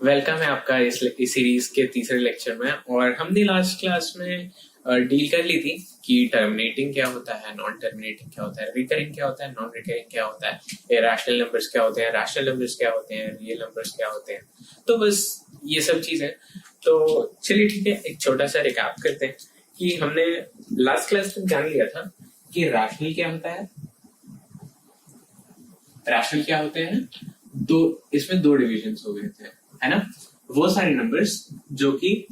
Welcome है आपका इस सीरीज के तीसरे लेक्चर में। और हमने लास्ट क्लास में डील कर ली थी कि टर्मिनेटिंग क्या होता है, नॉन टर्मिनेटिंग क्या होता है, रिकरिंग क्या होता है, नॉन रिकरिंग क्या होता है, इरेशनल नंबर्स क्या होते हैं, रैशनल नंबर्स क्या होते हैं, रियल नंबर्स क्या होते हैं। तो बस ये सब चीजें। तो चलिए ठीक है, एक छोटा सा रिकैप करते हैं कि हमने लास्ट क्लास में जान लिया था कि रैशनल क्या होता है। रैशनल क्या होते हैं, इसमें दो डिविजन्स हो गए थे, है ना। वो सारे नंबर्स जो कि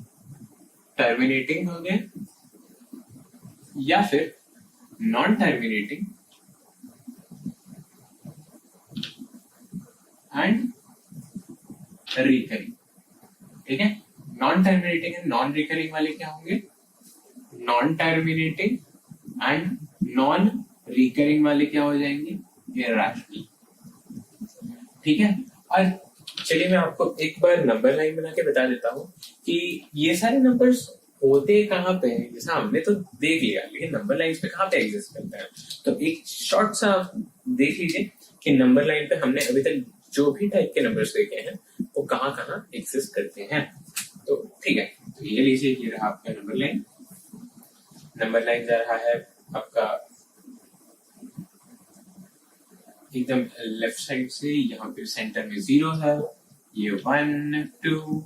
टर्मिनेटिंग हो गए या फिर नॉन टर्मिनेटिंग एंड रिकरिंग। ठीक है, non terminating and non recurring वाले क्या होंगे, non terminating and non recurring वाले क्या हो जाएंगे, इरैशनल। ठीक है, और चलिए मैं आपको एक बार नंबर लाइन बना के बता देता हूँ कि ये सारे नंबर्स होते कहाँ पे हैं। जैसा हमने तो देख लिया, लेकिन नंबर लाइन पे कहाँ पे एग्जिस्ट करते हैं। तो एक शॉर्ट सा देख लीजिए कि नंबर लाइन पे हमने अभी तक जो भी टाइप के नंबर्स देखे हैं वो कहाँ कहाँ एग्जिस्ट करते हैं। तो ठीक है, तो ये लीजिए, ये रहा आपका नंबर लाइन। नंबर लाइन जा रहा है आपका एकदम लेफ्ट साइड से, यहाँ पे सेंटर में 0 है, ये 1 2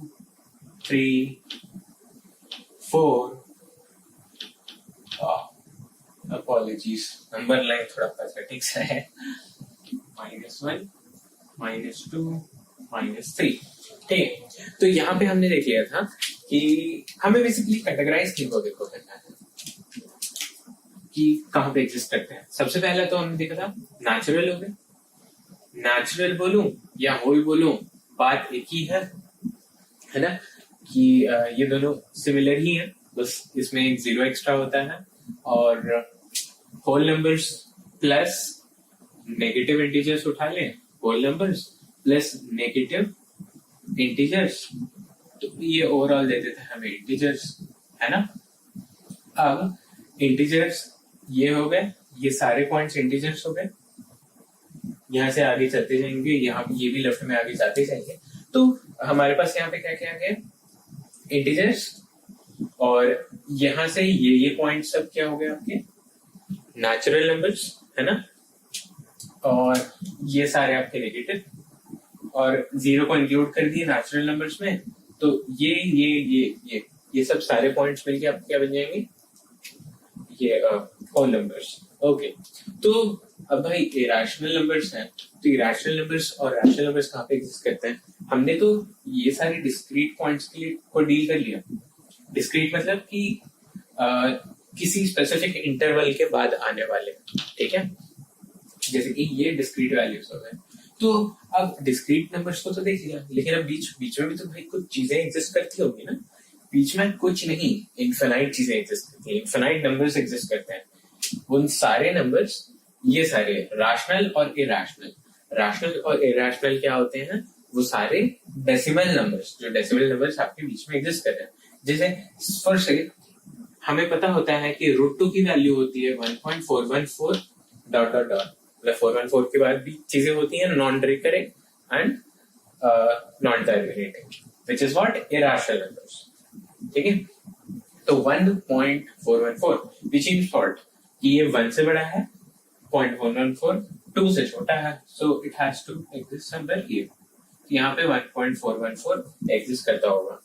3 4। अपॉलॉजीज, नंबर लाइन थोड़ा पैथेटिक सा है। -1 -2 -3। ठीक है, तो यहाँ पे हमने देख लिया था कि हमें बेसिकली कैटेगराइज किनको करना है कि कहाँ पे एग्जिस्ट करते हैं। सबसे पहला तो हमने देखा था नेचुरल हो गए। नेचुरल बोलूं या होल बोलूं, बात एक ही है ना, कि ये दोनों सिमिलर ही हैं, बस इसमें एक 0 एक्स्ट्रा होता है। और whole numbers plus negative integers उठा लें, whole numbers plus negative integers, तो ये ओवरऑल दे देते हैं हमें इंटीजर्स, है ना। अब इंटीजर्स ये हो गए, ये सारे पॉइंट्स इंटीजर्स हो गए। यहाँ से आगे चलते जाएंगे, यहाँ ये भी लेफ्ट में आगे जाते जाएंगे। तो हमारे पास यहाँ पे क्या क्या है, इंटीजर्स। और यहाँ से ये पॉइंट सब क्या हो गए आपके नेचुरल नंबर्स, है ना। और ये सारे आपके नेगेटिव, और 0 को इंक्लूड कर दिए नेचुरल नंबर्स में। तो ये सब सारे पॉइंट्स मिलके आपके क्या बन जाएंगे, ये होल नंबर्स। ओके, तो अब भाई इरेशनल नंबर्स हैं, तो इरेशनल नंबर्स और रैशनल नंबर्स कहाँ पे एग्जिस्ट करते हैं। हमने तो ये सारे डिस्क्रीट पॉइंट्स को डील कर लिया। डिस्क्रीट मतलब कि किसी स्पेसिफिक इंटरवल के बाद आने वाले, ठीक है, जैसे कि ये डिस्क्रीट वैल्यूज हो गए। तो अब डिस्क्रीट नंबर्स को तो देख लिया, लेकिन अब बीच में भी तो भाई कुछ चीजें एग्जिस्ट करती होगी ना। बीच में कुछ नहीं, इनफिनाइट चीजें एग्जिस्ट करती है, इनफिनाइट नंबर्स एग्जिस्ट करते हैं। उन सारे नंबर्स, ये सारे रैशनल और इरेशनल, रैशनल और इरेशनल क्या होते हैं, वो सारे डेसिमल नंबर्स, जो डेसिमल नंबर्स आपके बीच में एग्जिस्ट कर रहे हैं। जैसे फॉर से हमें पता होता है कि √2 की वैल्यू होती है 1.414 ... मतलब 414 के बाद भी चीजें होती हैं non recurring and non terminating, which is what, irrational numbers. ठीक है, तो 1.414 व्हिच मींस व्हाट, कि ये 1 से बड़ा है, 0.114 2 से छोटा है, so it has to exist somewhere here. यहाँ पे 1.414 एग्जिस्ट करता होगा,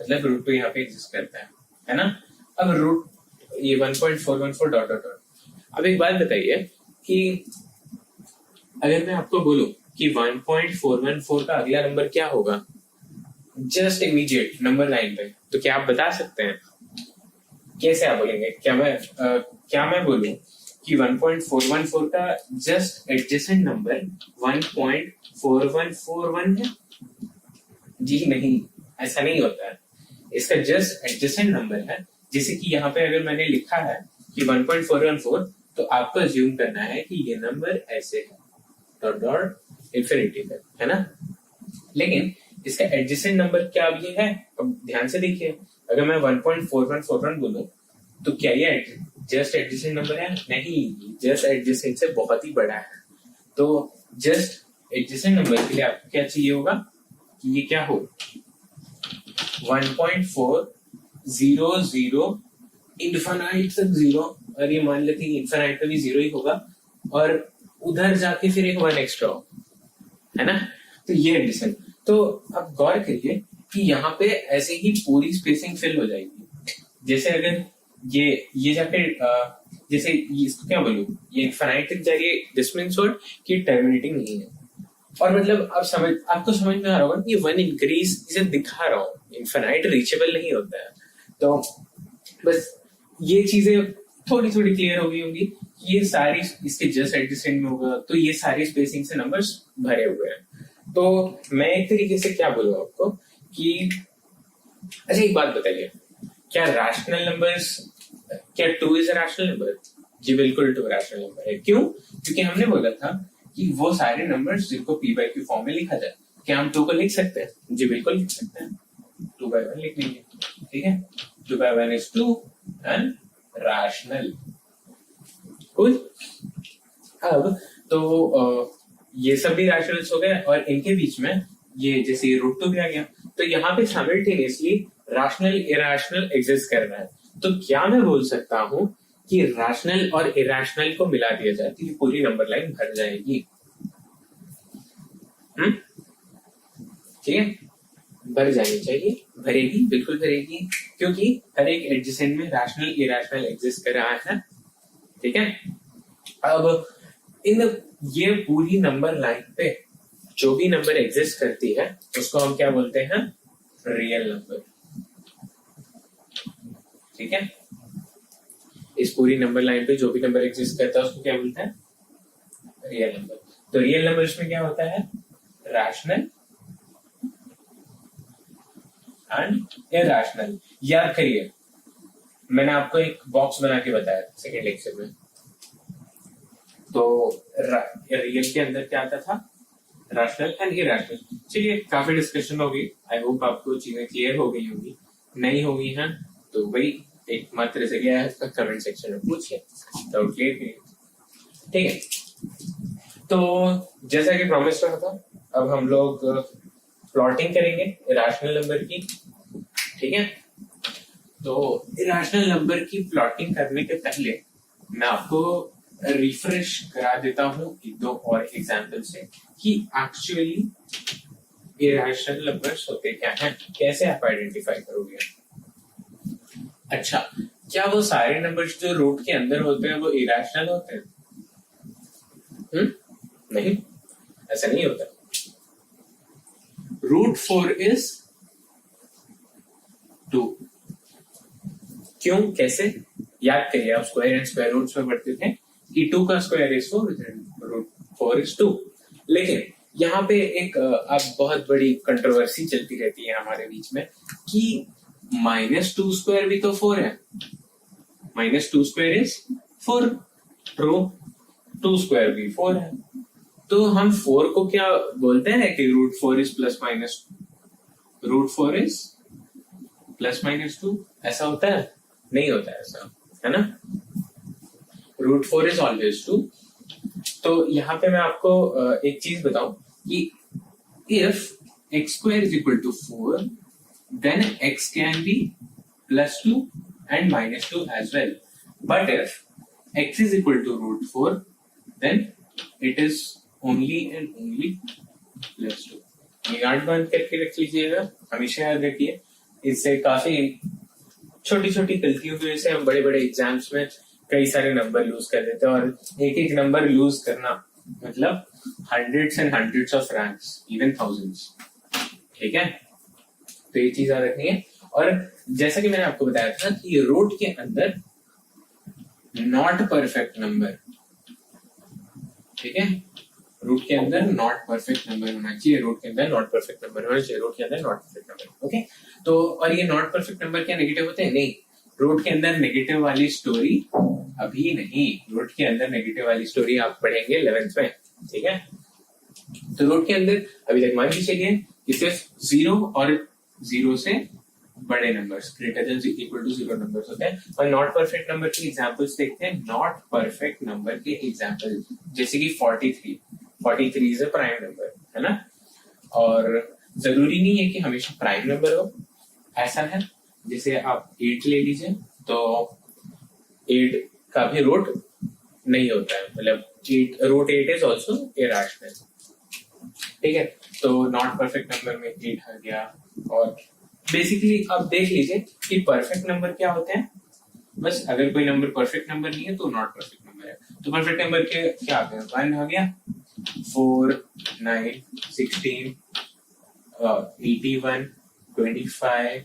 मतलब √2 यहाँ पे एग्जिस्ट करता है ना। अब ये 1.414 ... अब एक बात बताइए कि अगर मैं आपको बोलूं कि 1.414 का अगला नंबर क्या होगा, जस्ट इमीडिएट नंबर लाइन पे, तो क्या आप बता सकते हैं? कैसे आप बोलेंगे? क्या मैं बोलूं कि 1.414 का जस्ट एडजेसेंट नंबर 1.4141 है? जी नहीं, ऐसा नहीं होता है। इसका जस्ट एडजेसेंट नंबर है, जैसे कि यहाँ पे अगर मैंने लिखा है कि 1.414, तो आपको अज्यूम करना है कि ये नंबर ऐसे है, डॉट इंफिनिटी तक, है ना। लेकिन इसका एडजेसेंट नंबर क्या अब ये है? अब ध्यान से देखिए, अगर मैं 1.4141 बोलूं तो क्या ये जस्ट एडजेसेंट नंबर है? नहीं, जस्ट एडजेसेंट से बहुत ही बड़ा है। तो जस्ट एडजेसेंट नंबर के लिए आपको क्या चाहिए होगा कि ये क्या हो, 1.400 इन्फिनाइट तक जीरो, और ये मान लेते हैं इन्फिनाइट पे भी जीरो ही होगा, और उधर जाके फिर एक 1 एक्स्ट्रा हो, है ना। तो ये एडिशन। तो अब गौर करिए कि यहाँ पे ऐसे ही पूरी स्पेसिंग फिल हो जाएगी। जैसे अगर ये जाके जैसे इसको क्या बोलूं, ये इन्फिनाइट तक जा रही है, दिस मीन्स व्हाट कि टर्मिनेटिंग नहीं है। और मतलब आपको समझ में आ रहा होगा कि 1 इंक्रीज इसे दिखा रहा हूँ, इन्फिनाइट रीचेबल नहीं होता है। तो बस ये चीजें थोड़ी थोड़ी क्लियर हो गई होंगी। ये सारी इसके जस्ट एडजेसेंट में होगा, तो ये सारी स्पेसिंग से नंबर्स भरे हुए हैं। तो मैं एक तरीके से क्या बोलूँ आपको कि अच्छा एक बात बताइए, क्या रैशनल नंबर्स, क्या 2 इज अ रैशनल नंबर? जी बिल्कुल 2 रैशनल नंबर है। क्यों? क्योंकि हमने बोला था कि वो सारे नंबर्स जिनको p by q फॉर्म में लिखा जाए, क्या हम 2 को लिख सकते हैं? जी बिल्कुल लिख सकते हैं, 2 by 1 लिख लेंगे, ठीक है। 2 by 1 is 2 and rational. Cool? अब तो ये सब भी रैशनल्स हो गए, और इनके बीच में ये जैसे रूट 2 भी आ गया, तो यहाँ पे साइमल्टेनियसली रैशनल इरैशनल एग्जिस्ट कर रहा है। तो क्या मैं बोल सकता हूँ कि रैशनल और इरैशनल को मिला दिया जाए तो ये पूरी नंबर लाइन भर जाएगी। ठीक है, भर जानी चाहिए, भरेगी, बिल्कुल भरेगी, क्योंकि हर एक एडजेसेंट में रैशनल इरैशनल एग्जिस्ट कर रहा है। ठीक है, अब ये पूरी नंबर लाइन पे जो भी नंबर एग्जिस्ट करती है उसको हम क्या बोलते हैं? Real number. ठीक है, इस पूरी नंबर लाइन पे जो भी नंबर एग्जिस्ट करता है उसको क्या बोलते हैं? Real number. तो रियल नंबर्स में क्या होता है? Rational and irrational. याद करिए, मैंने आपको एक बॉक्स बना के बताया सेकेंड लेक्चर में। तो रियल के अंदर क्या आता था? Rational and irrational. चलिए, काफी डिस्कशन होगी, आई होप आपको चीजें क्लियर हो गई होंगी। नहीं होगी हैं तो वही एक मात्र जरिया है, कमेंट सेक्शन में पूछिए, डाउट क्लियर करिए। ठीक है, तो जैसा कि प्रॉमिस रहा था, अब हम लोग प्लॉटिंग करेंगे इरैशनल नंबर की। ठीक है, तो इरैशनल नंबर की प्लॉटिंग करने के पहले मैं आपको रिफ्रेश करा देता हूँ एक दो और एग्जाम्पल से कि एक्चुअली इरैशनल नंबर्स होते क्या हैं, कैसे आप आइडेंटिफाई करोगे। अच्छा, क्या वो सारे नंबर्स जो रूट के अंदर होते हैं वो इरैशनल होते हैं? नहीं, ऐसा नहीं होता। Root 4 is 2। क्यों, कैसे? याद करिए, आप स्क्वायर एंड स्क्वायर रूट्स में पढ़ते थे कि 2 का स्क्वायर इज 4, रूट 4 इज 2। लेकिन यहाँ पे एक अब बहुत बड़ी कंट्रोवर्सी चलती रहती है हमारे बीच में कि -2 स्क्वायर भी तो 4 है। -2 स्क्वायर इज 4, ट्रू, 2 स्क्वायर भी 4 है। तो हम 4 को क्या बोलते हैं कि root 4 is plus minus, root 4 is plus minus 2, ऐसा होता है? नहीं होता है ऐसा, है ना। Root 4 is always 2। तो यहाँ पे मैं आपको एक चीज बताऊं कि if x square is equal to 4, then x can be +2 and -2 as well. But if x is equal to root 4, then it is only and only +2. ये गांठ बांध करके रख लीजिएगा, हमेशा याद रखिए। इससे काफी छोटी छोटी गलतियों की वजह से हम बड़े बड़े एग्जाम्स में कई सारे नंबर लूज कर देते हैं, और एक एक नंबर लूज करना मतलब hundreds and hundreds of ranks, even thousands. ठीक है, तो ये चीज याद रखनी है। और जैसा कि मैंने आपको बताया था कि रूट के अंदर नॉट परफेक्ट नंबर, ठीक है, रूट के अंदर नॉट परफेक्ट नंबर होना चाहिए, रूट के अंदर नॉट परफेक्ट नंबर होना चाहिए, रूट के अंदर नॉट परफेक्ट नंबर। ओके, तो और ये नॉट परफेक्ट नंबर क्या नेगेटिव होते हैं? नहीं, रूट के अंदर नेगेटिव वाली स्टोरी अभी नहीं। रूट के अंदर नेगेटिव वाली स्टोरी आप पढ़ेंगे 11th में। ठीक है, तो रूट के अंदर अभी तक मान के चलिए कि सिर्फ 0 और 0 से बड़े numbers, greater than equal to 0 numbers होते हैं। और नॉट परफेक्ट नंबर के एग्जांपल्स देखते हैं। नॉट परफेक्ट नंबर के एग्जांपल जैसे कि 43 इज अ प्राइम नंबर, है ना। और जरूरी नहीं है कि हमेशा प्राइम नंबर हो, ऐसा है, जैसे आप 8 ले लीजिए तो 8 का भी रूट नहीं होता है, मतलब रूट 8 इज ऑल्सो इरेशनल। ठीक है, तो नॉट परफेक्ट नंबर में 8 आ गया। और बेसिकली आप देख लीजिए कि परफेक्ट नंबर क्या होते हैं, बस अगर कोई नंबर परफेक्ट नंबर नहीं है तो नॉट परफेक्ट नंबर है। तो परफेक्ट नंबर के क्या आ गया, 1 आ गया, 4, 9, 16, 81, 25,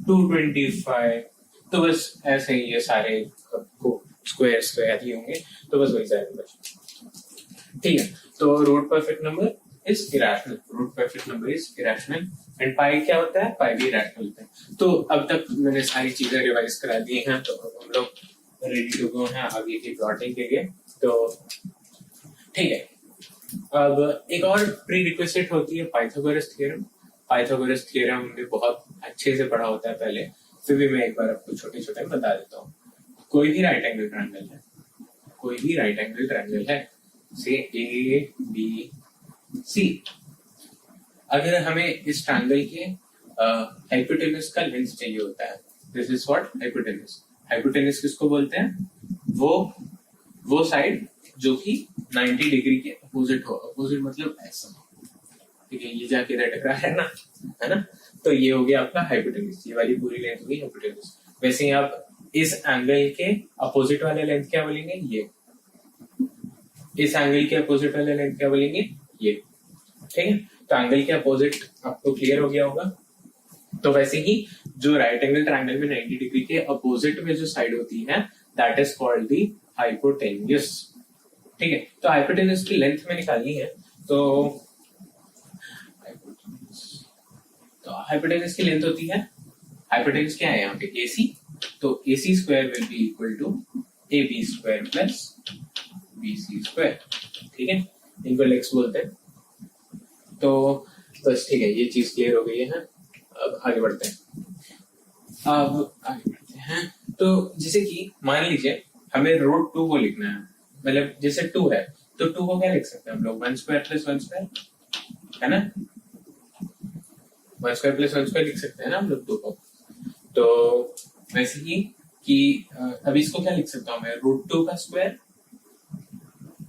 225। तो बस ऐसे ही ये सारे आपको स्क्वायर स्क्वायर ही होंगे, तो बस वही सारे नंबर। ठीक है, तो root perfect number is irrational, root perfect number is irrational. And pi क्या होता है, पाई भी इरेशनल होता है। तो अब तक मैंने सारी चीजें रिवाइज करा दी हैं, तो हम लोग रेडी टू गो हैं आगे की प्लॉटिंग के लिए। तो ठीक है, अब एक और प्री रिक्वेस्ट होती है पाइथागोरस थ्योरम। पाइथागोरस थ्योरम भी बहुत अच्छे से पढ़ा होता है पहले, फिर भी मैं एक बार आपको छोटे छोटे बता देता हूँ। कोई भी राइट एंगल ट्रायंगल है, कोई भी राइट एंगल ट्रायंगल है, से ए बी सी, अगर हमें इस ट्रायंगल के हाइपोटेनस का लेंथ चाहिए होता है, this is what hypotenuse. Hypotenuse किसको बोलते हैं, वो साइड जो कि 90 डिग्री के अपोजिट हो। अपोजिट मतलब ऐसा, ठीक है, ये जाके इधर टकरा है ना, तो ये हो गया आपका हाइपोटेनस, ये वाली पूरी लेंथ होगी हाइपोटेनस। वैसे ही आप इस एंगल के अपोजिट वाले लेंथ क्या बोलेंगे, ये। इस एंगल के अपोजिट वाले लेंथ क्या बोलेंगे, ये। ठीक है, तो एंगल के अपोजिट आपको क्लियर हो गया होगा। तो वैसे ही जो राइट एंगल ट्रायंगल में 90 डिग्री के अपोजिट में जो साइड होती है, that is called the hypotenuse. ठीक है, तो हाइपोटेन्यूस की लेंथ में निकालनी है, तो हाइपोटेन्यूस की लेंथ होती है, हाइपोटेन्यूस क्या है यहाँ पे, AC, तो AC square will be equal to AB square plus BC square. ठीक है, इनको लेक्स बोलते हैं। तो बस ठीक है, ये चीज क्लियर हो गई है। अब आगे बढ़ते हैं। तो जैसे कि मान लीजिए हमें रूट 2 को लिखना है, मतलब जैसे 2 है तो 2 को क्या लिख सकते हैं हम लोग, 1 स्क्वायर प्लस 1 स्क्वायर, है ना, 1 स्क्वायर प्लस 1 स्क्वायर लिख सकते हैं ना हम लोग 2 को। तो वैसे ही कि अभी इसको क्या लिख सकता हूँ मैं, रूट 2 का square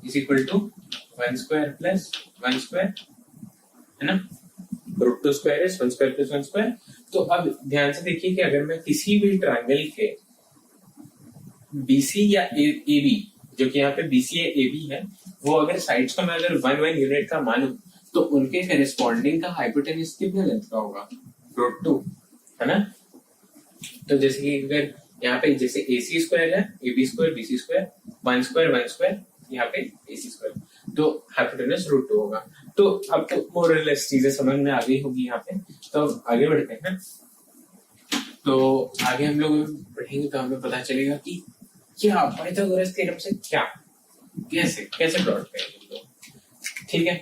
is equal to 1 square plus 1 square, है ना, root 2 square is 1 square plus 1 square. तो अब ध्यान से देखिए कि अगर मैं किसी भी ट्रायंगल के BC या AB, जो कि यहाँ पे BC या AB है, वो अगर साइड्स को मैं अगर 1 यूनिट का मानूं, तो उनके करेस्पॉन्डिंग का हाइपोटेन्यूस कितने लेंथ का होगा, रूट 2, है ना। तो जैसे कि अगर यहाँ पे जैसे AC स्क्वायर है, AB square, BC square, 1 square, यहाँ पे AC स्क्वायर, तो हाइपोटेन्यूस रूट 2 होगा। तो अब तो मोर और लेस चीजें समझ में आ गई होगी यहाँ पे। तो आगे बढ़ते हैं। तो आगे हम लोग पढ़ेंगे तो हमें पता चलेगा कि क्या पाइथागोरस थ्योरम से क्या कैसे प्लॉट करेंगे। ठीक है,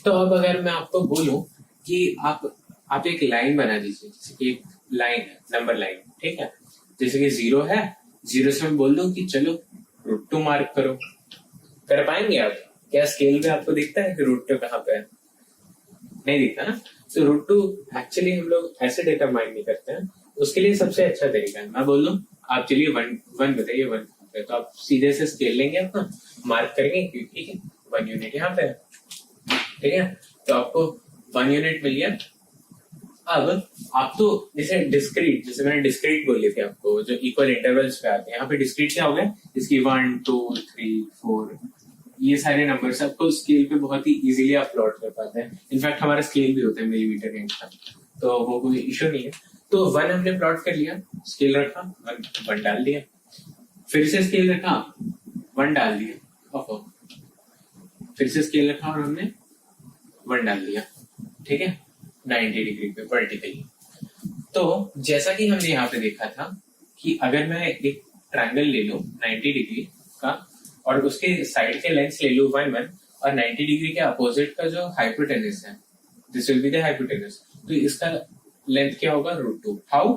तो अब अगर मैं आपको बोलूं कि आप एक लाइन बना दीजिए, जैसे कि एक लाइन है, नंबर लाइन, ठीक है, जैसे कि 0 है, 0 से मैं बोल दूं कि चलो रूट 2 मार्क करो, कर पाएंगे आप? क्या स्केल में आपको दिखता है कि रूट 2 कहाँ पे है? नहीं दिखता ना। तो रूट 2 एक्चुअली हम लोग ऐसे डिटरमाइन नहीं करते हैं। उसके लिए सबसे अच्छा तरीका है, मैं बोल दूं आप चलिए 1 बताइए, 1 तो आप सीधे से स्केल लेंगे, अपना मार्क करेंगे, ठीक है 1 यूनिट यहाँ पे है, ठीक है, तो आपको 1 यूनिट मिल गया। अब आप तो जैसे डिस्क्रीट, जैसे मैंने डिस्क्रीट बोली थी आपको, जो इक्वल इंटरवल्स पे आते हैं, यहाँ पे डिस्क्रीट क्या हो गया, इसकी 1 2 3 4 ये सारे नंबर्स आपको स्केल पे बहुत ही इजीली आप प्लॉट कर पाते हैं। इनफैक्ट हमारा स्केल भी होता है मिलीमीटर रेंज का, तो वो कोई इशू नहीं है। तो 1 हमने प्लॉट कर लिया, स्केल रखा, 1 डाल दिया, फिर से स्केल रखा, 1 डाल दिया, फिर से स्केल रखा और हमने 1 डाल दिया, ठीक है, 90 डिग्री पे वर्टिकली। तो जैसा कि हमने यहाँ पे देखा था कि अगर मैं एक ट्रायंगल ले लूं 90 डिग्री का और उसके साइड के लेंथ ले लूं 1 1 और 90 डिग्री के अपोजिट का जो हाइपोटेनस है, this will be the hypotenuse, तो इसका लेंथ क्या होगा, रूट 2। हाउ?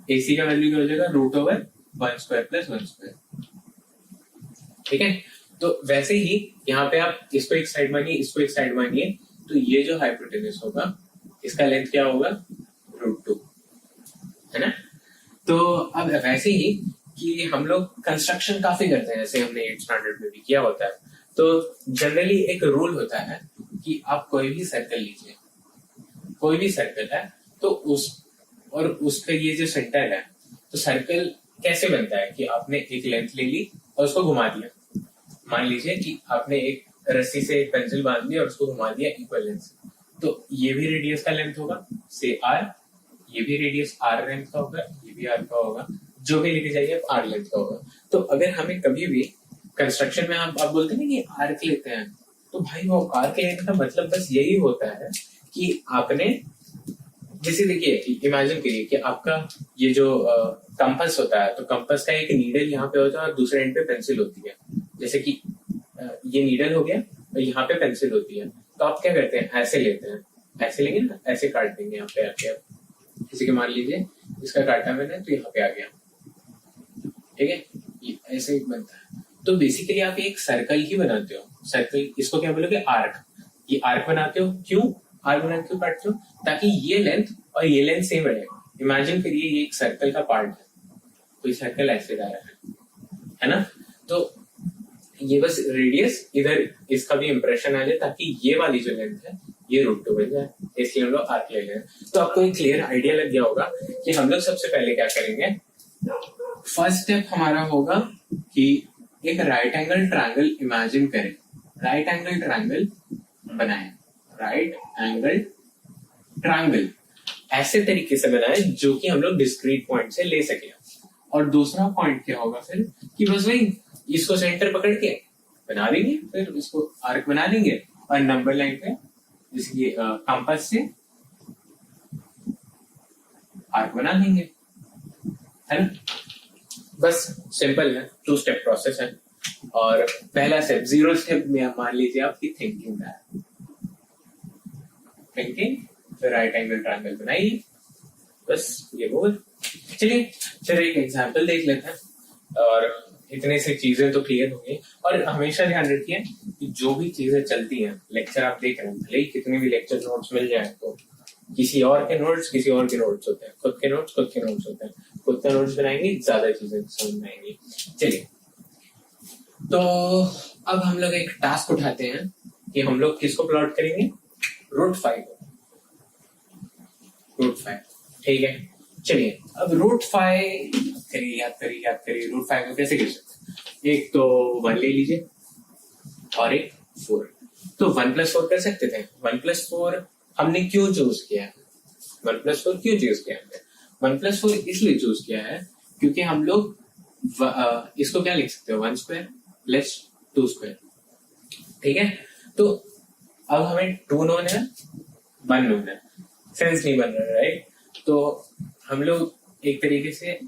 AC का वैल्यू क्या हो जाएगा, root over 1 square plus 1 square, ठीक है। तो वैसे ही यहाँ पे आप इसको एक साइड मानिए, इसको एक साइड मानिए, तो ये जो हाइपोटेनस होगा इसका लेंथ क्या होगा, रूट 2, है ना। तो अब वैसे ही कि हम लोग कंस्ट्रक्शन काफी करते हैं, जैसे हमने 8th स्टैंडर्ड में भी किया होता है। तो जनरली एक रूल होता है कि आप कोई भी सर्कल लीजिए, कोई भी सर्कल है तो उसका ये जो सेंटर है, तो सर्कल कैसे बनता है कि आपने एक लेंथ ले ली और उसको घुमा दिया। मान लीजिए कि आपने एक रस्सी से एक पेंसिल बांध दी और उसको घुमा दिया इक्वल लेंथ, तो ये भी रेडियस का लेंथ होगा से आर, ये भी रेडियस आर लेंथ का होगा, ये भी आर का होगा, जो भी लेके जाइए आर लेंथ का होगा। तो अगर हमें कभी भी कंस्ट्रक्शन में आप बोलते हैं कि आर्क लेते हैं, तो भाई वो आर्क लेने का मतलब बस यही होता है कि आपने, जैसे देखिए इमेजिन करिए कि आपका ये जो कंपास होता है, तो कंपास का एक नीडल यहाँ पे होता है और दूसरे एंड पे पेंसिल होती है। जैसे कि ये नीडल हो गया और यहाँ पे पेंसिल होती है, तो आप क्या करते हैं, ऐसे लेते हैं, ऐसे लेंगे ना, ऐसे काट देंगे यहाँ पे आके। किसी के मान लीजिए इसका काटा मैंने तो यहाँ पे आ गया, ठीक है, ये ऐसे बनता है। तो बेसिकली आप एक सर्कल ही बनाते हो, सर्कल, इसको क्या बोलोगे, आर्क। ये आर्क बनाते हो, क्यों आर्क बना क्यों काटते हो, ताकि ये लेंथ और ये लेंथ सेम रहे। इमेजिन करिए ये एक सर्कल का पार्ट है, कोई सर्कल ऐसे जा रहा है ना, तो ये बस रेडियस इधर इसका भी इंप्रेशन आ जाए, ताकि ये वाली जो लेंथ है ये √2 बन जाए, इसलिए हम लोग आर्क ले रहे हैं। तो आपको एक क्लियर आइडिया लग गया होगा कि हम लोग सबसे पहले क्या करेंगे। फर्स्ट स्टेप हमारा होगा कि एक राइट एंगल ट्रायंगल इमेजिन करें, राइट एंगल ट्रायंगल बनाएं, राइट एंगल ट्रायंगल ऐसे तरीके से बनाएं जो कि हम लोग डिस्क्रीट पॉइंट से ले सके। और दूसरा पॉइंट क्या होगा फिर कि बस वही इसको सेंटर पकड़ के बना देंगे, फिर इसको आर्क बना देंगे और नंबर लाइन पे इसकी कंपास से आर्क बना देंगे, है ना। बस सिंपल है, 2 स्टेप प्रोसेस है। और पहला स्टेप, 0 स्टेप में मान लीजिए आपकी थिंकिंग का है, थिंकिंग, फिर राइट एंगल ट्रायंगल बनाइए, बस ये बोल। चलिए फिर एक एग्जांपल देख लेते हैं और इतने से चीजें तो क्लियर हो गई। और हमेशा ध्यान रखिए कि जो भी चीजें चलती हैं, लेक्चर आप देख रहे हैं, भले ही कितने भी लेक्चर नोट्स मिल जाए, तो किसी और के नोट्स होते हैं, खुद के नोट्स होते हैं, खुद का नोट्स बनाएंगे, ज्यादा चीजें समझ में आएंगी। चलिए, तो अब हम लोग एक टास्क उठाते हैं कि हम लोग किसको प्लॉट करेंगे, √5 √5, ठीक है। चलिए अब √5 याद करिए √5 को कैसे कर सकते हैं। एक तो 1 ले लीजिए और एक 4, तो 1 + 4 कर सकते थे। 1 + 4 हमने क्यों चूज किया है, 1 + 4 क्यों चूज किया है, 1 + 4 इसलिए चूज किया है क्योंकि हम लोग इसको क्या लिख सकते हो, 1² + 2², ठीक है। तो अब हमें 2 नोन है, 1 नोन है, सेंस नहीं बन रहा है, राइट। तो हम लोग एक तरीके से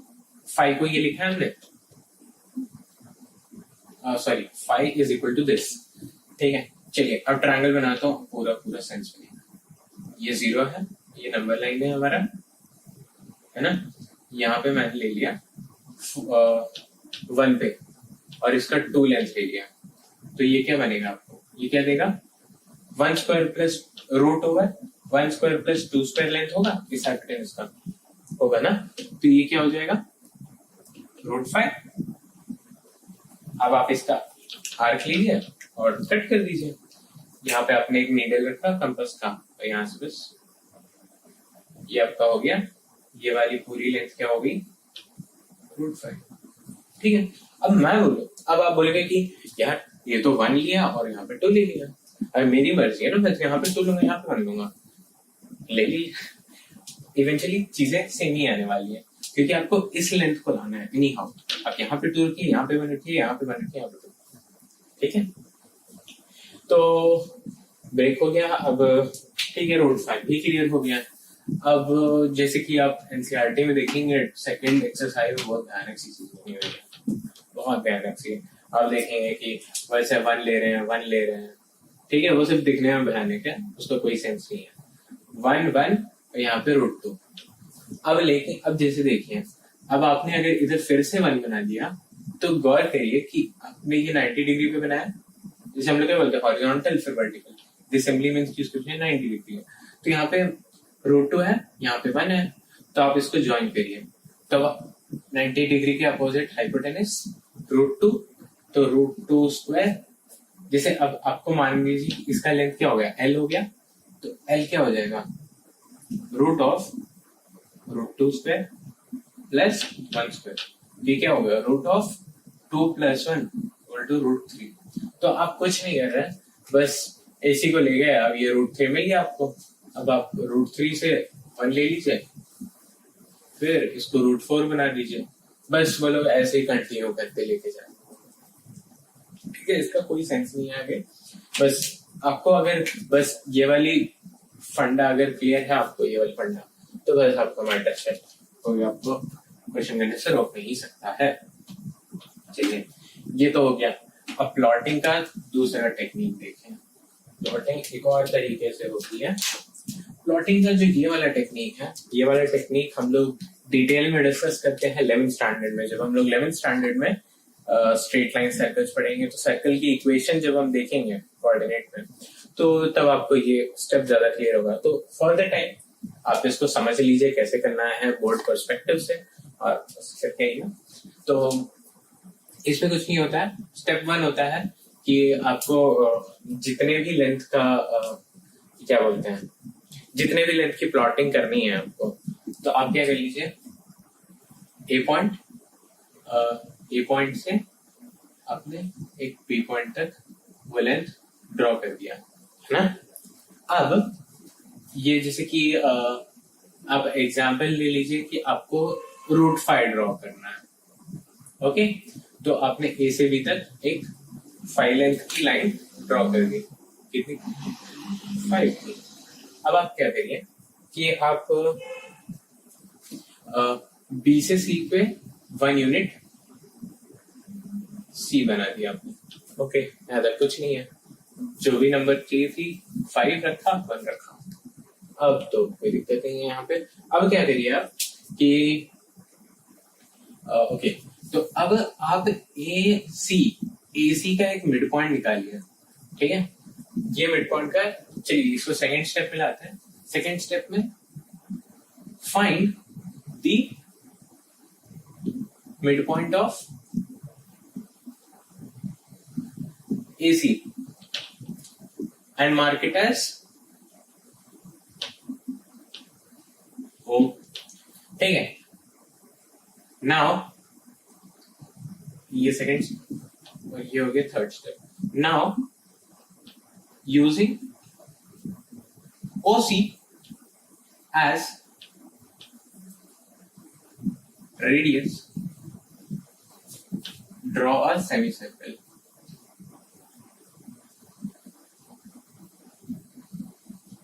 5 को ये लिखा है हमने, सॉरी 5 = दिस, ठीक है। चलिए अब ट्रायंगल बनाता हूँ, पूरा सेंस बनेगा। ये 0 है, ये नंबर लाइन है हमारा, है ना। यहाँ पे मैंने ले लिया 1 पे और इसका 2 लेंथ ले लिया, तो ये क्या बनेगा आपको, ये क्या देगा, 1² + √1² + 2² लेंथ होगा, इस हाइपोटेनस का होगा ना। तो ये क्या हो जाएगा, √5। अब आप इसका आर्क लीजिए और कट कर दीजिए। यहाँ पे आपने एक नीडल रखा कंपास का, और यहाँ से बस ये आपका हो गया, ये वाली पूरी लेंथ क्या हो गई, √5, ठीक है। अब मैं बोलूं, अब आप बोलेंगे कि यार ये तो 1 लिया और यहाँ पे 2 ले लिया, अरे मेरी मर्जी है ना, मैं यहाँ पे 2 लूंगा, यहाँ पे 1 लूंगा, ले लिया। इवेंचुअली चीजें सेम ही आने वाली है, क्योंकि आपको इस लेंथ को लाना है एनी हाउ। आप यहाँ पे 2 रखिए, यहाँ पे 1 रखिए, यहाँ पे 1 रखिए, यहाँ पे 2, ठीक है। तो ब्रेक हो गया, अब ठीक है, √5 भी क्लियर हो गया। अब जैसे कि आप एनसीईआरटी में देखेंगे, सेकंड एक्सरसाइज बहुत भयानक सी चीज बनी हुई है, बहुत भयानक सी। आप देखेंगे कि वैसे 1 ले रहे हैं, ठीक है, वो सिर्फ दिखने में भयानक है, उसका कोई सेंस नहीं है। 1 यहाँ पे √2। अब लेकिन अब जैसे देखिए, अब आपने अगर इधर फिर से 1 बना दिया, तो गौर करिए कि आपने ये 90 डिग्री पे बनाया, जैसे हम लोग क्या बोलते हैं, हॉरिजॉन्टल फिर वर्टिकल, दिस सिंपली मींस कि इसकी 90 डिग्री है। तो यहाँ पे √2 है, यहाँ पे 1 है, तो आप इसको ज्वाइन करिए। तो 90 डिग्री के अपोजिट हाइपोटेनस √2, तो √2 स्क्वायर, जैसे अब आपको मान लीजिए इसका लेंथ क्या हो गया, L हो गया, तो L क्या हो जाएगा, √2 स्क्वायर प्लस 1 स्क्वायर, ये क्या हो गया, √2 + 1 = √3। तो आप कुछ नहीं कर रहे, बस AC को ले गए, अब ये √3 मिल गया आपको। अब आप √3 से 1 ले लीजिए, फिर इसको √4 बना दीजिए, बस वो लोग ऐसे ही कंटिन्यू करते लेके जाए। ठीक है, इसका कोई सेंस नहीं है आगे। बस आपको अगर बस ये वाली फंडा अगर क्लियर है आपको, ये वाली फंडा, तो बस आपका मैटर सेट, कोई आपको क्वेश्चन करने से रोक नहीं सकता है। चलिए, ये तो हो गया। अब प्लॉटिंग का दूसरा टेक्निक देखें। प्लॉटिंग एक और तरीके से होती है। प्लॉटिंग का जो ये वाला टेक्निक है, ये वाला टेक्निक हम लोग डिटेल में डिस्कस करते हैं 11th स्टैंडर्ड में। जब हम लोग 11th स्टैंडर्ड में स्ट्रेट लाइन सर्कल्स पढ़ेंगे, तो सर्कल की इक्वेशन जब हम देखेंगे कोऑर्डिनेट में, तो तब आपको ये स्टेप ज्यादा क्लियर होगा। तो फॉर द टाइम आप इसको समझ लीजिए कैसे करना है बोर्ड पर्सपेक्टिव से, और करके ही ना। तो इसमें कुछ नहीं होता है। स्टेप 1 होता है कि आपको जितने भी लेंथ का क्या बोलते हैं, जितने भी लेंथ की प्लॉटिंग करनी है आपको, तो आप क्या कर लीजिए, ए पॉइंट से आपने एक बी पॉइंट तक वो लेंथ ड्रॉ कर दिया, है ना। अब ये जैसे कि आप एग्जांपल ले लीजिए कि आपको √5 ड्रॉ करना है। ओके, तो आपने ए से बी तक एक 5 लेंथ की लाइन ड्रॉ कर दी, कितनी, 5 की। अब आप क्या करिए कि आप बी से सी पे 1 यूनिट सी बना दिया आपने। ओके, ज्यादा कुछ नहीं है, जो भी नंबर चाहिए थी 5 रखा, 1 रखा। अब तो कोई दिक्कत नहीं है यहाँ पे। अब क्या करिए आप कि ओके, तो अब आप ए सी का एक मिड पॉइंट निकालिए। ठीक है, ये मिड पॉइंट का, चलिए इसको सेकंड स्टेप में लाते हैं। सेकंड स्टेप में find the mid point of AC and mark it as home. ठीक है, नाउ ये सेकंड और ये हो गया third step. Now using OC as radius, draw a semicircle.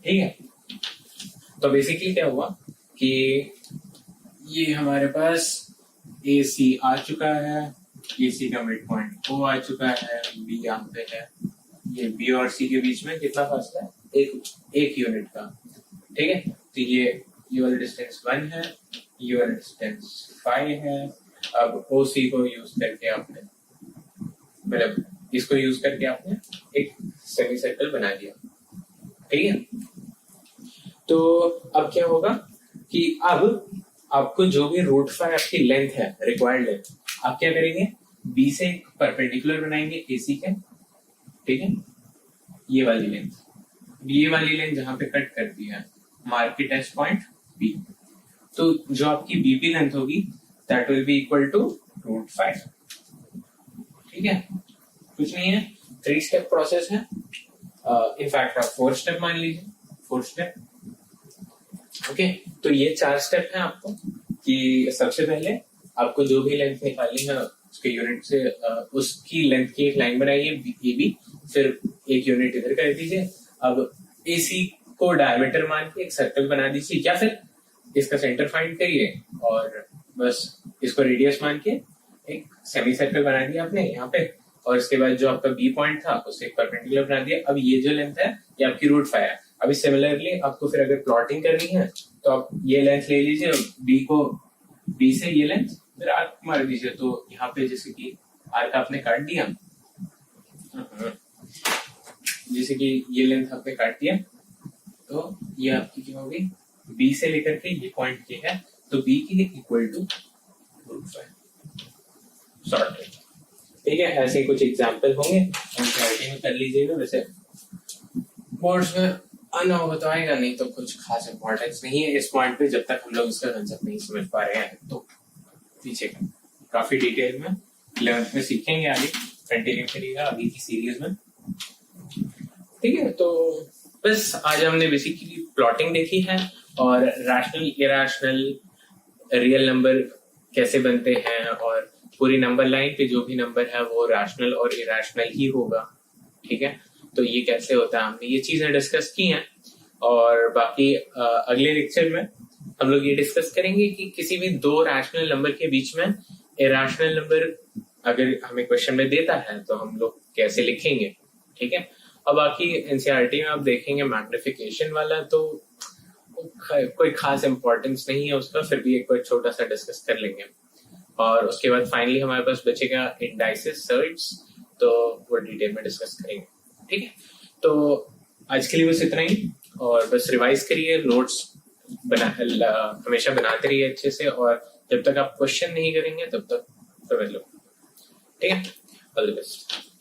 ठीक है, तो बेसिकली क्या हुआ कि ये हमारे पास AC आ चुका है, AC का मिड पॉइंट O आ चुका है, B यहाँ पे है, ये B और C के बीच में कितना फासला है, एक यूनिट का। ठीक है, तो ये वाला डिस्टेंस 1 है, ये वाला डिस्टेंस 5 है। अब OC को यूज करके आपने, मतलब इसको यूज करके आपने एक सेमी सर्कल बना दिया। ठीक है, तो अब क्या होगा कि अब आपको जो भी √5 आपकी लेंथ है, रिक्वायर्ड लेंथ, आप क्या करेंगे, बी से एक परपेंडिकुलर बनाएंगे AC के। ठीक है, ये वाली लेंथ जहां पे कट कर दिया है, mark it as point B। तो जो आपकी BP लेंथ होगी, that will be equal to √5। ठीक है, कुछ नहीं है, 3 स्टेप प्रोसेस है। इनफैक्ट आप 4 स्टेप मान लीजिए, 4 स्टेप। ओके, तो ये 4 स्टेप है आपको कि सबसे पहले आपको जो भी लेंथ निकालनी है उसके यूनिट से उसकी लेंथ की एक लाइन बनाइए AB, फिर एक यूनिट इधर कर दीजिए। अब AC को डायमीटर मान के एक सर्कल बना दीजिए, या फिर इसका सेंटर फाइंड करिए और बस इसको रेडियस मान के एक सेमी सर्कल बना दिया आपने यहाँ पे। और इसके बाद जो आपका B पॉइंट था उसे एक परपेंडिकुलर बना दिया। अब ये जो लेंथ है ये आपकी √5 है। अभी सिमिलरली आपको फिर अगर प्लॉटिंग करनी है तो आप ये लेंथ ले लीजिए, B से ये लेंथ फिर आर्क मार दीजिए। तो यहाँ पे जैसे कि आर्क आपने काट दिया, जैसे कि ये लेंथ आपने काट दिया, तो ये आपकी क्या होगी, B से लेकर के ये पॉइंट के है, तो बी के इक्वल टू रूट 5 सॉर्टेड। ठीक है, ऐसे कुछ एग्जाम्पल होंगे एनसीईआरटी में कर लीजिएगा। वैसे बोर्ड्स में आना होगा तो आएगा, नहीं तो कुछ खास इंपॉर्टेंस नहीं है इस पॉइंट पे, जब तक हम लोग इसका कंसेप्ट नहीं समझ पा रहे हैं। तो पीछे का काफी डिटेल में 11th में सीखेंगे, आगे कंटिन्यू करिएगा अभी की सीरीज में। ठीक है, तो बस आज हमने बेसिकली प्लॉटिंग देखी है और रैशनल इरैशनल रियल नंबर कैसे बनते हैं, और पूरी नंबर लाइन पे जो भी नंबर है वो रैशनल और इरैशनल ही होगा। ठीक है, तो ये कैसे होता है, हमने ये चीजें डिस्कस की हैं। और बाकी अगले लेक्चर में हम लोग ये डिस्कस करेंगे कि किसी भी दो रैशनल नंबर के बीच में इरैशनल नंबर अगर हमें क्वेश्चन में देता है तो हम लोग कैसे लिखेंगे। ठीक है, और बाकी एनसीईआरटी में आप देखेंगे मैग्निफिकेशन वाला तो कोई खास इंपॉर्टेंस नहीं है उसका, फिर भी एक बार छोटा सा डिस्कस कर लेंगे। और उसके बाद फाइनली हमारे पास बचेगा इंडाइसेस सर्ट्स, तो वो डिटेल में डिस्कस करेंगे। ठीक है, तो आज के लिए बस इतना ही, और बस रिवाइज करिए, नोट्स हमेशा बनाते रहिए अच्छे से, और जब तक आप क्वेश्चन नहीं करेंगे तब तक समझ लो। ठीक है, ऑल द बेस्ट।